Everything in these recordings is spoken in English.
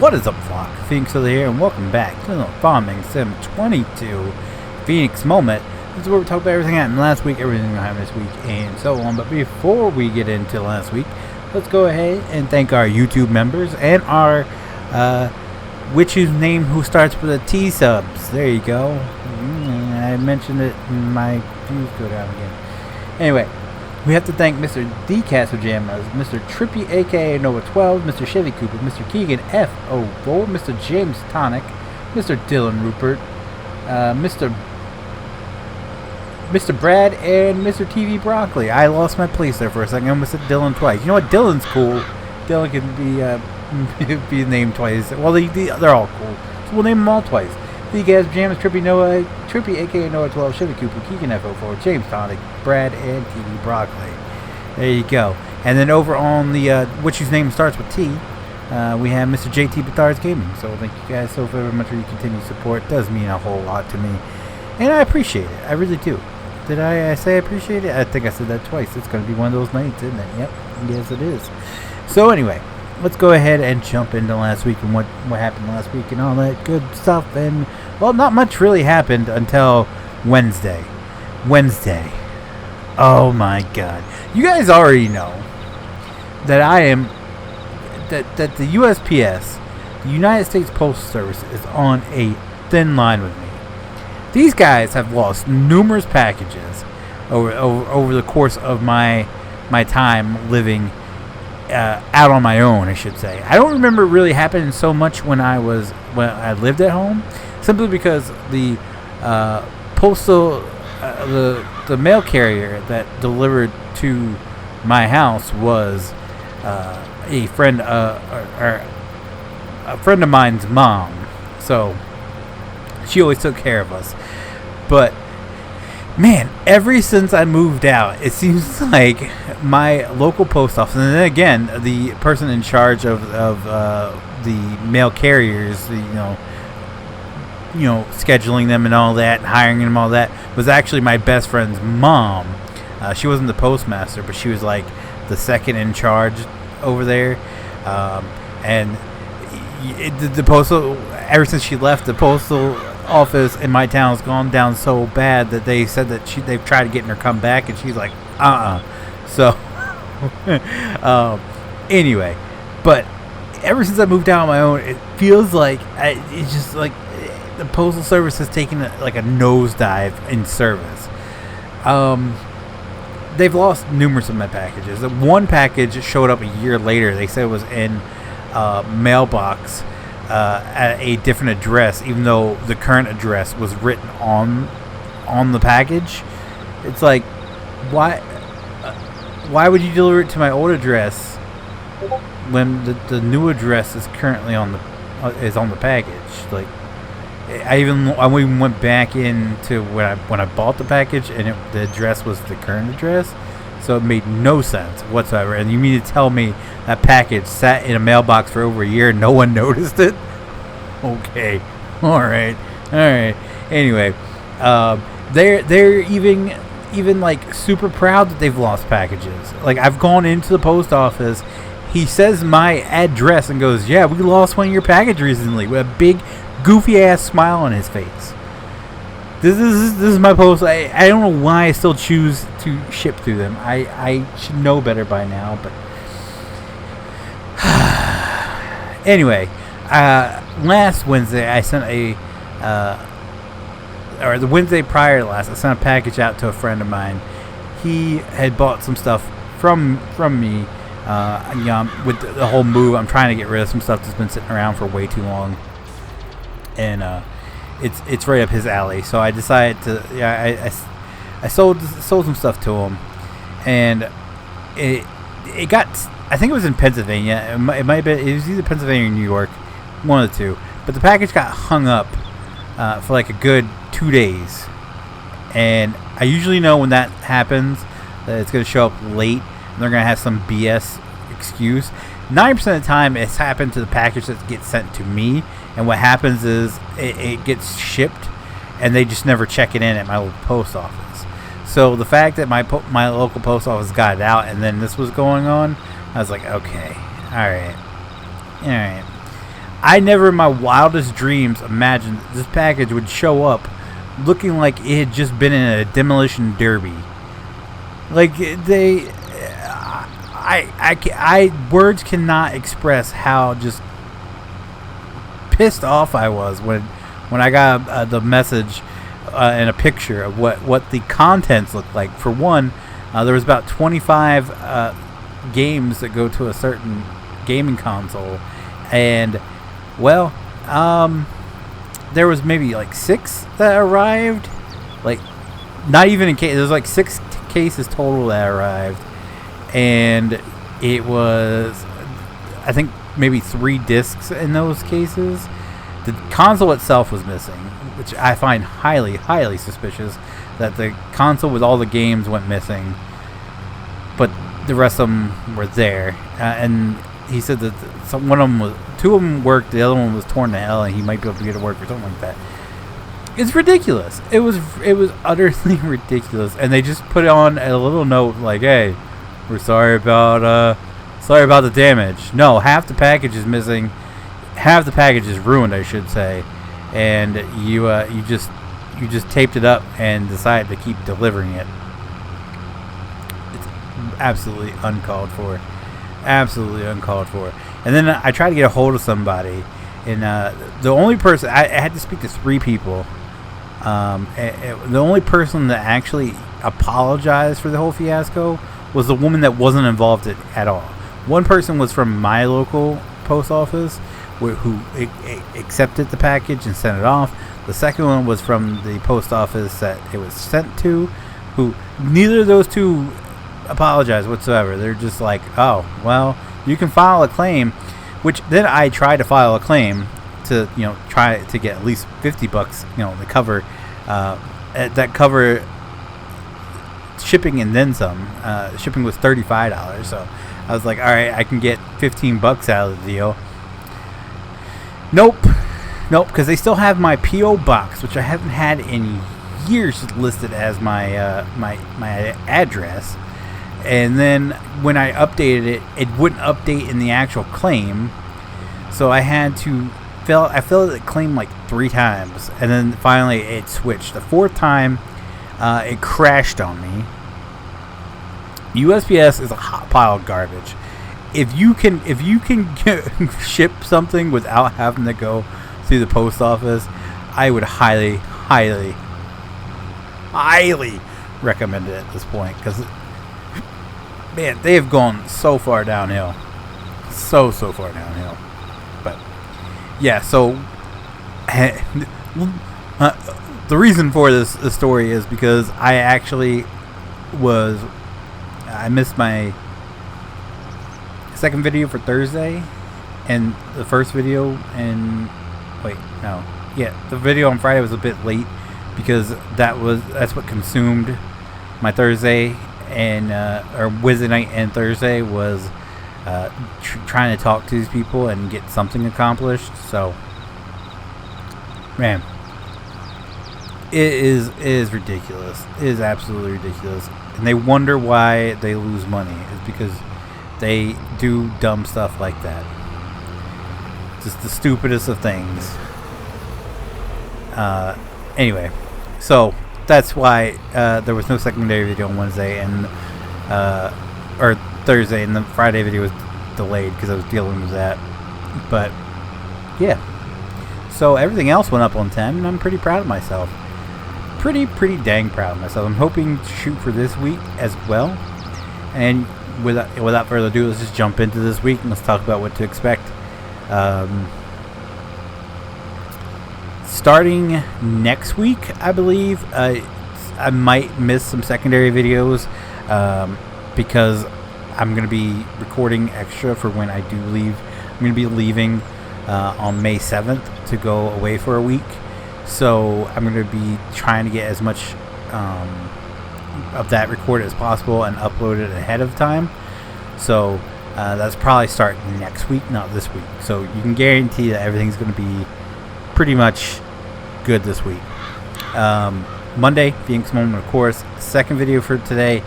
What is up, flock? Feenix over here, and welcome back to the Farming Sim 22 Feenix Moment. This is where we talk about everything that happened last week, everything that happened this week, and so on. But before we get into last week, let's go ahead and thank our YouTube members and our which whose name who starts with a T subs. There you go. I mentioned it in my views go down again. Anyway, we have to thank Mr. D Pajamas, Mr. Trippy aka Nova 12, Mr. Chevy Cooper, Mr. Keegan F04, Mr. James Tonic, Mr. Dylan Rupert, Mr. Brad, and Mr. TV Broccoli. I lost my place there for a second. I almost said Dylan twice. You know what? Dylan's cool. Dylan can be named twice. Well, they're all cool. So we'll name them all twice. D Pajamas, Trippy aka Noah 12, Chevy Cooper, Keegan F04, James Tonic, Brad, and TV Broccoli. There you go. And then over on the which whose name starts with T, we have Mr. JT Bathar's Gaming. So thank you guys so very much for your continued support. It does mean a whole lot to me, and I appreciate it. I really do. Did I say I appreciate it? I think I said that twice. It's going to be one of those nights, isn't it? Yep. Yes, it is. So anyway, let's go ahead and jump into last week and what happened last week and all that good stuff. And well, not much really happened until Wednesday. Oh my God! You guys already know that that the USPS, the United States Postal Service, is on a thin line with me. These guys have lost numerous packages over the course of my time living out on my own, I should say. I don't remember it really happening so much when I lived at home, simply because the postal the mail carrier that delivered to my house was a friend of mine's mom, so she always took care of us. But man, ever since I moved out, it seems like my local post office, and then again, the person in charge of the mail carriers, scheduling them and all that, and hiring them and all that, was actually my best friend's mom. She wasn't the postmaster, but she was like the second in charge over there. And the postal, ever since she left, the postal office in my town has gone down so bad that they said that they've tried getting her come back, and she's like, So, anyway, but ever since I moved out on my own, it feels like it's just like the postal service has taken a nosedive in service. They've lost numerous of my packages. One package showed up a year later. They said it was in mailbox at a different address, even though the current address was written on the package. It's like, why would you deliver it to my old address when the new address is currently on the package? Like, I even went back into when I bought the package, and the address was the current address, so it made no sense whatsoever. And you mean to tell me that package sat in a mailbox for over a year and no one noticed it? Okay, all right. Anyway, they're even like super proud that they've lost packages. Like, I've gone into the post office. He says my address and goes, "Yeah, we lost one of your packages recently," with a big goofy ass smile on his face. This is my post. I don't know why I still choose to ship through them. I should know better by now, but anyway, last Wednesday I sent or the Wednesday prior to last, I sent a package out to a friend of mine. He had bought some stuff from me. With the whole move, I'm trying to get rid of some stuff that's been sitting around for way too long, and it's right up his alley. So I decided to I sold some stuff to him, and it got, I think it was in Pennsylvania. It might have been, it was either Pennsylvania or New York, one of the two. But the package got hung up for like a good 2 days, and I usually know when that happens that it's going to show up late. They're going to have some BS excuse. 90% of the time, it's happened to the package that gets sent to me. And what happens is it gets shipped, and they just never check it in at my local post office. So the fact that my local post office got it out, and then this was going on, I was like, okay, all right. I never in my wildest dreams imagined this package would show up looking like it had just been in a demolition derby. Like words cannot express how just pissed off I was when I got the message and a picture of what the contents looked like. For one, there was about 25 games that go to a certain gaming console, and well, there was maybe like 6 that arrived. Like, not even in case. There was like 6 cases total that arrived, and it was, I think, maybe 3 discs in those cases. The console itself was missing, which I find highly, highly suspicious that the console with all the games went missing, but the rest of them were there. And he said that one of them was, 2 of them worked, the other one was torn to hell, and he might be able to get it to work or something like that. It's ridiculous. It was utterly ridiculous, and they just put on a little note like, "Hey, we're sorry about the damage." No, half the package is missing. Half the package is ruined, I should say, and you just taped it up and decided to keep delivering it. It's absolutely uncalled for. Absolutely uncalled for. And then I tried to get a hold of somebody, and the only person I had to speak to 3 people. The only person that actually apologized for the whole fiasco was the woman that wasn't involved at all. One person was from my local post office, who accepted the package and sent it off. The second one was from the post office that it was sent to, who neither of those 2 apologized whatsoever. They're just like, "Oh, well, you can file a claim," which then I tried to file a claim to, try to get at least $50, to cover that cover shipping and then some. Shipping was $35, so I was like, all right, I can get $15 out of the deal. Nope, because they still have my PO box, which I haven't had in years, listed as my my address. And then when I updated it, it wouldn't update in the actual claim, so I had to I filled the claim like 3 times, and then finally it switched. The 4th time, it crashed on me. USPS is a hot pile of garbage. If you can ship something without having to go through the post office, I would highly, highly, highly recommend it at this point, because, man, they have gone so far downhill. So far downhill. But yeah, so the reason for this story is because I actually I missed my second video for Thursday, and the first video, and the video on Friday was a bit late because that's what consumed my Thursday and or Wednesday night and Thursday was trying to talk to these people and get something accomplished. So, man, it is ridiculous. It is absolutely ridiculous, and they wonder why they lose money. It's because they do dumb stuff like that. Just the stupidest of things. Anyway, so that's why there was no secondary video on Wednesday and or Thursday, and the Friday video was delayed because I was dealing with that. But yeah, so everything else went up on 10, and I'm pretty proud of myself. Pretty dang proud of myself. I'm hoping to shoot for this week as well. And without further ado, let's just jump into this week and let's talk about what to expect. Starting next week, I believe, I might miss some secondary videos because I'm going to be recording extra for when I do leave. I'm going to be leaving on May 7th to go away for a week. So I'm going to be trying to get as much of that recorded as possible and upload it ahead of time. So that's probably starting next week, not this week. So you can guarantee that everything's going to be pretty much good this week. Monday, Feenix moment, of course. Second video for today.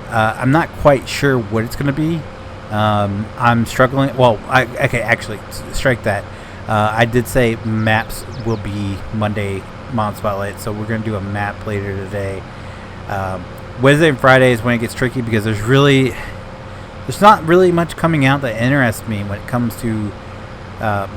I'm not quite sure what it's going to be. I'm struggling. Well, actually, strike that. I did say maps will be Monday Mod Spotlight, so we're going to do a map later today. Wednesday and Friday is when it gets tricky because there's not really much coming out that interests me when it comes to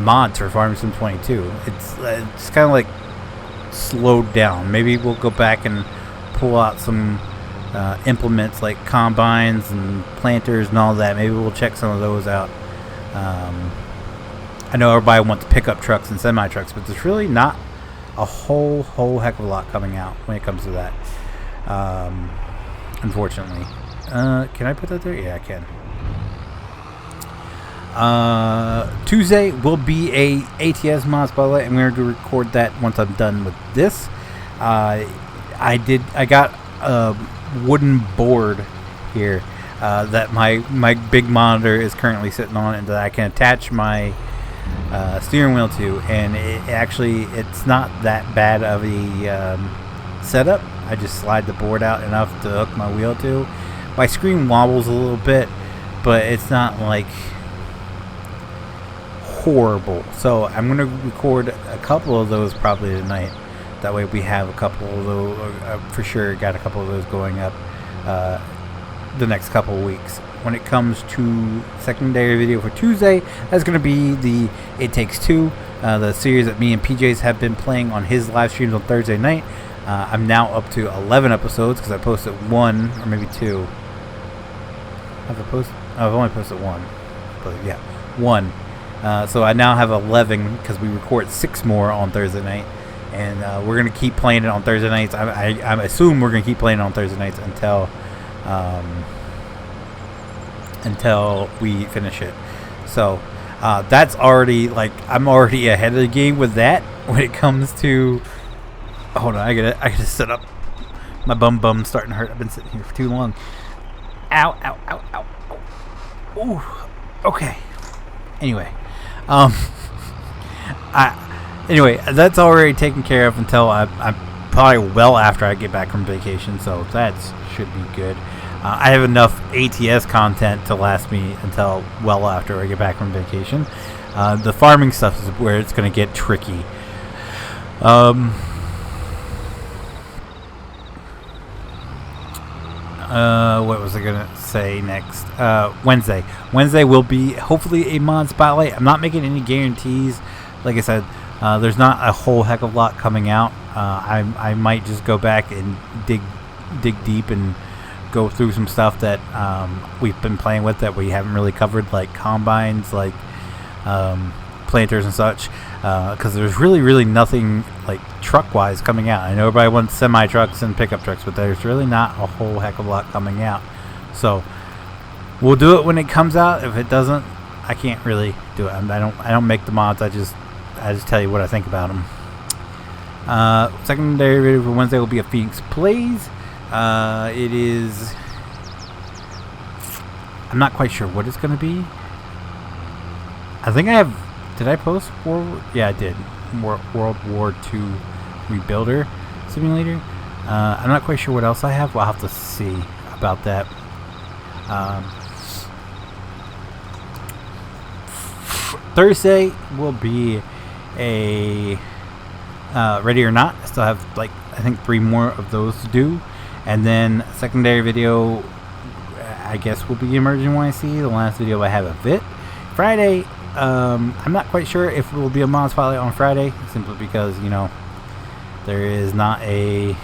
mods for Farming Sim 22. It's kind of like slowed down. Maybe we'll go back and pull out some implements like combines and planters and all that. Maybe we'll check some of those out. I know everybody wants pickup trucks and semi trucks, but there's really not a whole heck of a lot coming out when it comes to that. Unfortunately. Can I put that there? Yeah, I can. Tuesday will be a ATS Mod Spotlight. I'm going to record that once I'm done with this. I got a wooden board here that my big monitor is currently sitting on, and that I can attach my steering wheel to, and it's not that bad of a setup. I just slide the board out enough to hook my wheel to. My screen wobbles a little bit, but it's not like horrible. So I'm going to record a couple of those probably tonight. That way we have a couple of those, for sure got a couple of those going up the next couple of weeks. When it comes to secondary video for Tuesday, that's going to be the It Takes Two, the series that me and PJs have been playing on his live streams on Thursday night. I'm now up to 11 episodes because I posted one or maybe two. I've only posted one, but yeah, one. So I now have 11 because we record 6 more on Thursday night, and we're gonna keep playing it on Thursday nights. I assume we're gonna keep playing it on Thursday nights until we finish it. So that's already I'm already ahead of the game with that when it comes to. Hold on, I gotta sit up. My bum's starting to hurt. I've been sitting here for too long. Ow, ow, ow, ow, ow. Ooh. Okay. Anyway. Anyway, that's already taken care of until I'm probably well after I get back from vacation, so that should be good. I have enough ATS content to last me until well after I get back from vacation. The farming stuff is where it's going to get tricky. What was I gonna say next? Wednesday. Wednesday will be hopefully a mod spotlight. I'm not making any guarantees. Like I said, there's not a whole heck of a lot coming out. I might just go back and dig deep and go through some stuff that we've been playing with that we haven't really covered, like combines, like planters and such. Because there's really nothing like truck-wise coming out. I know everybody wants semi-trucks and pickup trucks, but there's really not a whole heck of a lot coming out. So we'll do it when it comes out. If it doesn't, I can't really do it. I don't make the mods. I just tell you what I think about them. Secondary video for Wednesday will be a Feenix Plays. It is. I'm not quite sure what it's going to be. I think I have. Did I post Yeah, I did. World War II Rebuilder Simulator. I'm not quite sure what else I have. We'll have to see about that. Thursday will be a Ready or Not. I still have I think 3 more of those to do, and then secondary video I guess will be Emerging YC, the last video I have of it. Friday. I'm not quite sure if it will be a mod spotlight on Friday, simply because there is not a.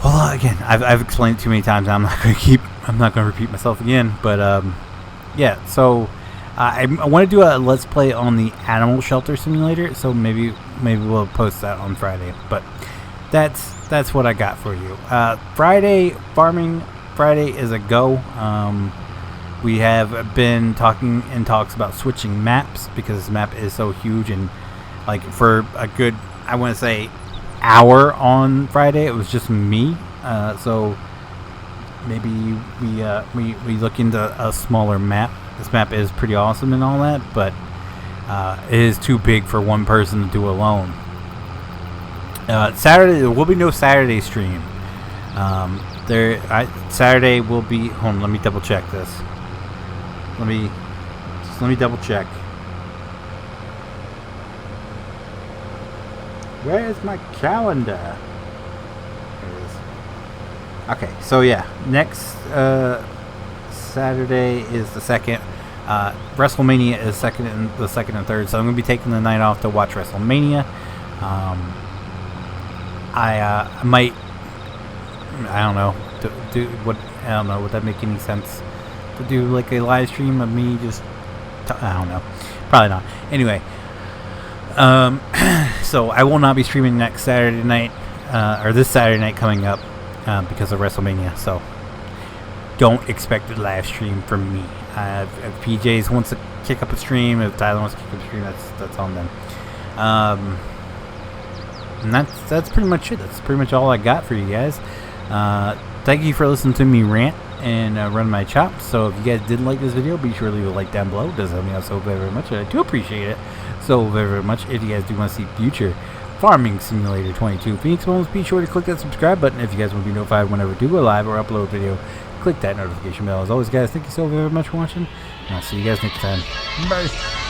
Well, again, I've explained it too many times. I'm not going to repeat myself again. But yeah. So I want to do a let's play on the animal shelter simulator. So maybe we'll post that on Friday. But that's what I got for you. Friday Farming Friday is a go. We have been talking in talks about switching maps because this map is so huge, and for a good, I want to say, hour on Friday it was just me. So maybe we look into a smaller map. This map is pretty awesome and all that, but it is too big for one person to do alone. Saturday there will be no Saturday stream. Saturday will be. Hold on, let me double check this. Let me double check. Where's my calendar? There it is. Okay, so yeah, next Saturday is the 2nd. WrestleMania is the 2nd and 3rd, so I'm gonna be taking the night off to watch WrestleMania. I might, I don't know, I don't know, would that make any sense to do like a live stream of me just, I don't know, probably not. Anyway, so I will not be streaming next Saturday night, or this Saturday night coming up, because of WrestleMania, so don't expect a live stream from me. If PJs wants to kick up a stream, if Tyler wants to kick up a stream, that's on them. And that's pretty much it. That's pretty much all I got for you guys. Thank you for listening to me rant and run my chops. So if you guys did like this video, be sure to leave a like down below. It does help me out so very, very much. And I do appreciate it so very, very much. If you guys do want to see future Farming Simulator 22 Phoenix moments, be sure to click that subscribe button if you guys want to be notified whenever I do go live or upload a video. Click that notification bell. As always, guys, thank you so very much for watching, and I'll see you guys next time. Bye.